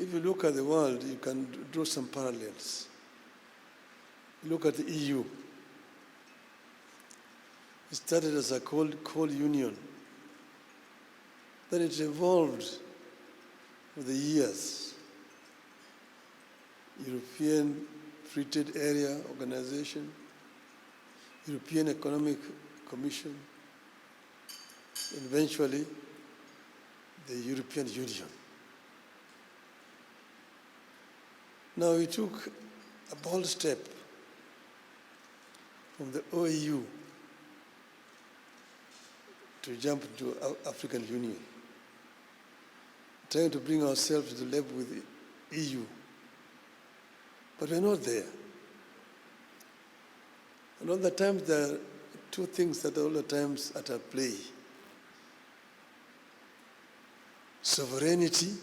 If you look at the world, you can draw some parallels. Look at the EU. It started as a coal union. Then it evolved over the years. European Free Trade Area Organization, European Economic Commission, and eventually the European Union. Now we took a bold step from the OAU to jump into African Union, trying to bring ourselves to the level with the EU. But we're not there. And all the times there are two things that are all the times at play. Sovereignty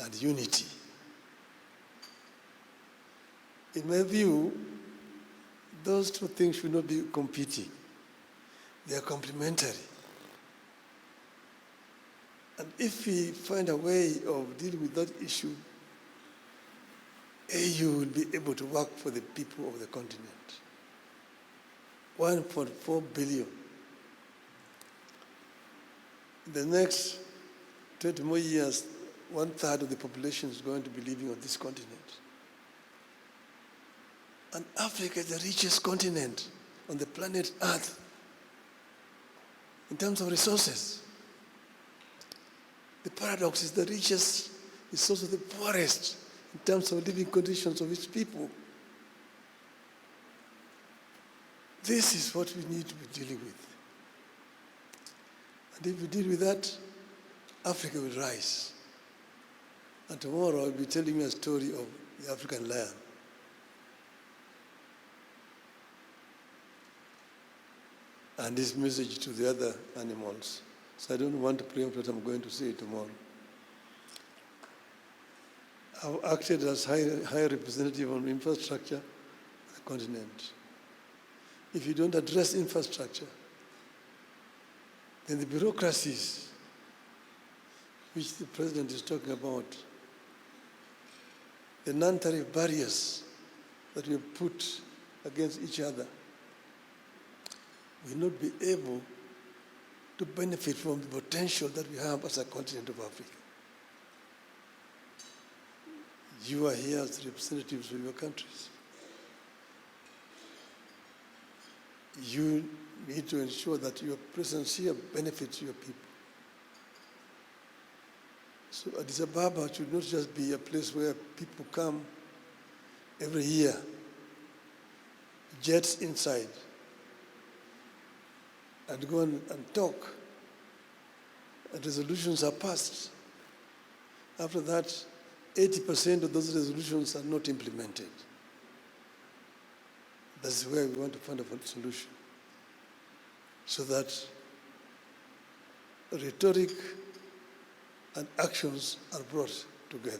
and unity. In my view, those two things should not be competing. They are complementary. And if we find a way of dealing with that issue, AU will be able to work for the people of the continent. 1.4 billion. In the next 20 more years, 1/3 of the population is going to be living on this continent. And Africa is the richest continent on the planet Earth in terms of resources. The paradox is the richest is also the poorest in terms of living conditions of its people. This is what we need to be dealing with. And if we deal with that, Africa will rise. And tomorrow I'll be telling you a story of the African lion. And this message to the other animals. So I don't want to preempt what I'm going to say tomorrow. I've acted as high representative on infrastructure on the continent. If you don't address infrastructure, then the bureaucracies which the president is talking about, the non-tariff barriers that we have put against each other, will not be able to benefit from the potential that we have as a continent of Africa. You are here as representatives of your countries. You need to ensure that your presence here benefits your people. So Addis Ababa should not just be a place where people come every year, jets inside, and go and talk, and resolutions are passed. After that, 80% of those resolutions are not implemented. That's where we want to find a solution, so that rhetoric and actions are brought together.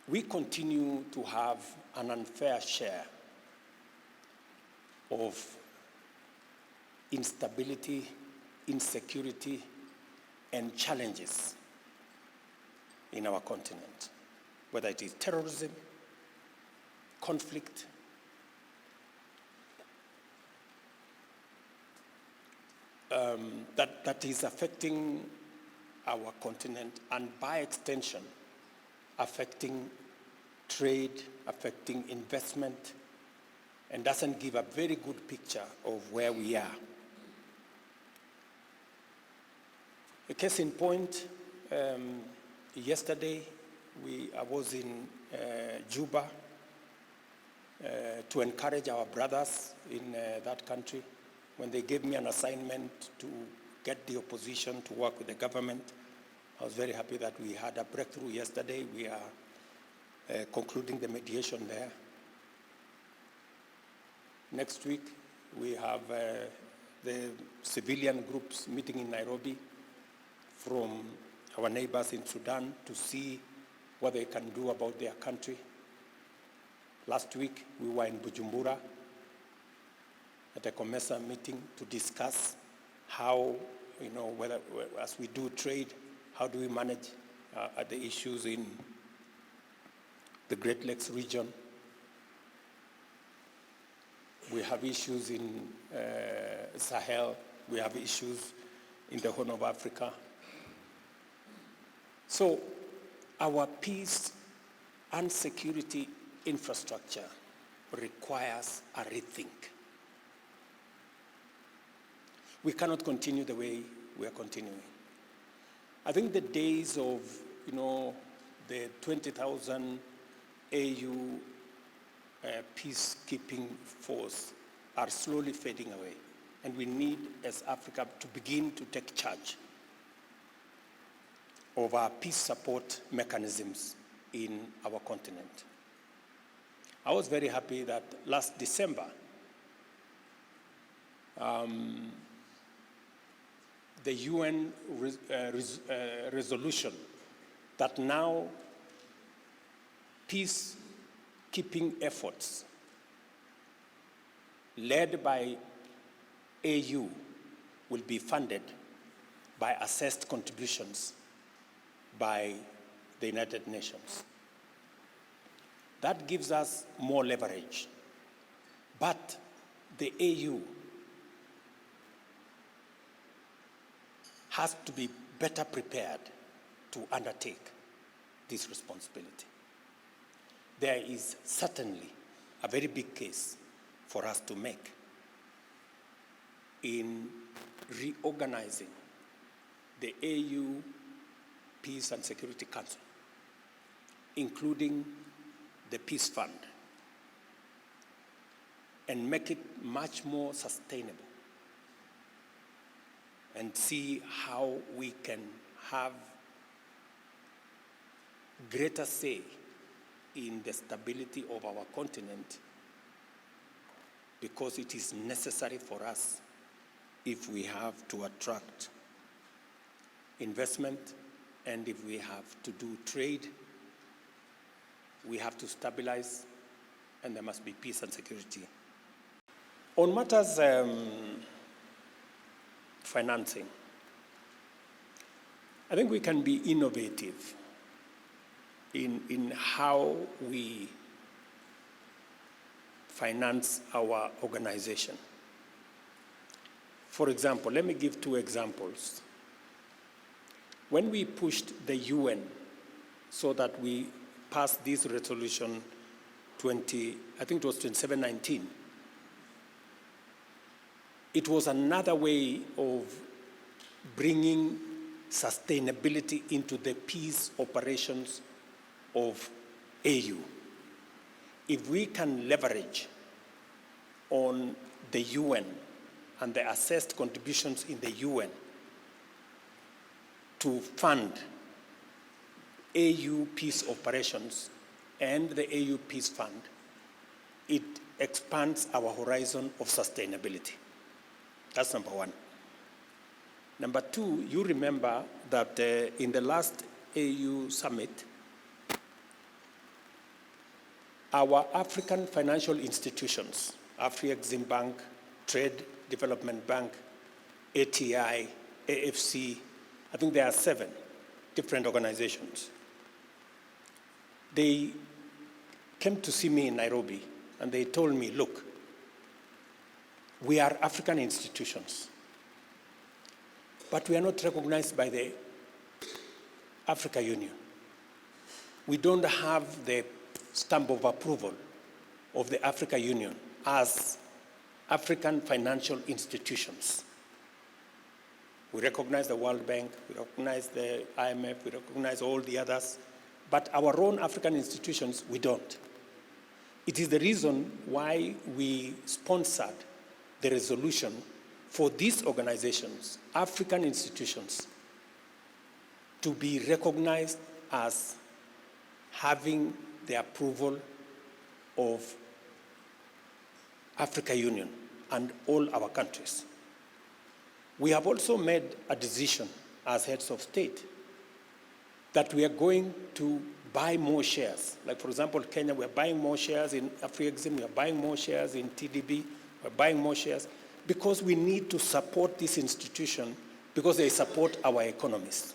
We continue to have an unfair share of instability, insecurity, and challenges in our continent, whether it is terrorism, conflict, that is affecting our continent, and by extension, affecting trade, affecting investment, and doesn't give a very good picture of where we are. A case in point, yesterday I was in Juba to encourage our brothers in that country when they gave me an assignment to get the opposition to work with the government. I was very happy that we had a breakthrough yesterday. We are concluding the mediation there. Next week, we have the civilian groups meeting in Nairobi from our neighbors in Sudan to see what they can do about their country. Last week, we were in Bujumbura at a COMESA meeting to discuss how, whether as we do trade, how do we manage the issues in the Great Lakes region. We have issues in Sahel. We have issues in the Horn of Africa. So our peace and security infrastructure requires a rethink. We cannot continue the way we are continuing. I think the days of, the 20,000 AU peacekeeping force are slowly fading away. And we need, as Africa, to begin to take charge of our peace support mechanisms in our continent. I was very happy that last December, the UN resolution that now peacekeeping efforts led by AU will be funded by assessed contributions by the United Nations. That gives us more leverage. But the AU has to be better prepared to undertake this responsibility. There is certainly a very big case for us to make in reorganizing the AU Peace and Security Council, including the Peace Fund, and make it much more sustainable, and see how we can have greater say in the stability of our continent, because it is necessary for us if we have to attract investment and if we have to do trade. We have to stabilize, and there must be peace and security. On matters financing, I think we can be innovative in how we finance our organization. For example, let me give 2 examples. When we pushed the UN so that we passed this resolution 2719, it was another way of bringing sustainability into the peace operations of AU. If we can leverage on the UN and the assessed contributions in the UN to fund AU peace operations and the AU Peace Fund, it expands our horizon of sustainability. That's number 1. Number 2, you remember that in the last AU summit, our African financial institutions, Afrexim Bank, Trade Development Bank, ATI, AFC, I think there are 7 different organizations. They came to see me in Nairobi, and they told me, look, we are African institutions, but we are not recognized by the African Union. We don't have the stamp of approval of the African Union as African financial institutions. We recognize the World Bank, we recognize the IMF, we recognize all the others, but our own African institutions, we don't. It is the reason why we sponsored the resolution for these organizations, African institutions, to be recognized as having the approval of African Union and all our countries. We have also made a decision as heads of state that we are going to buy more shares. Like, for example, Kenya, we're buying more shares in Afrexim, we're buying more shares in TDB, we're buying more shares because we need to support this institution because they support our economies.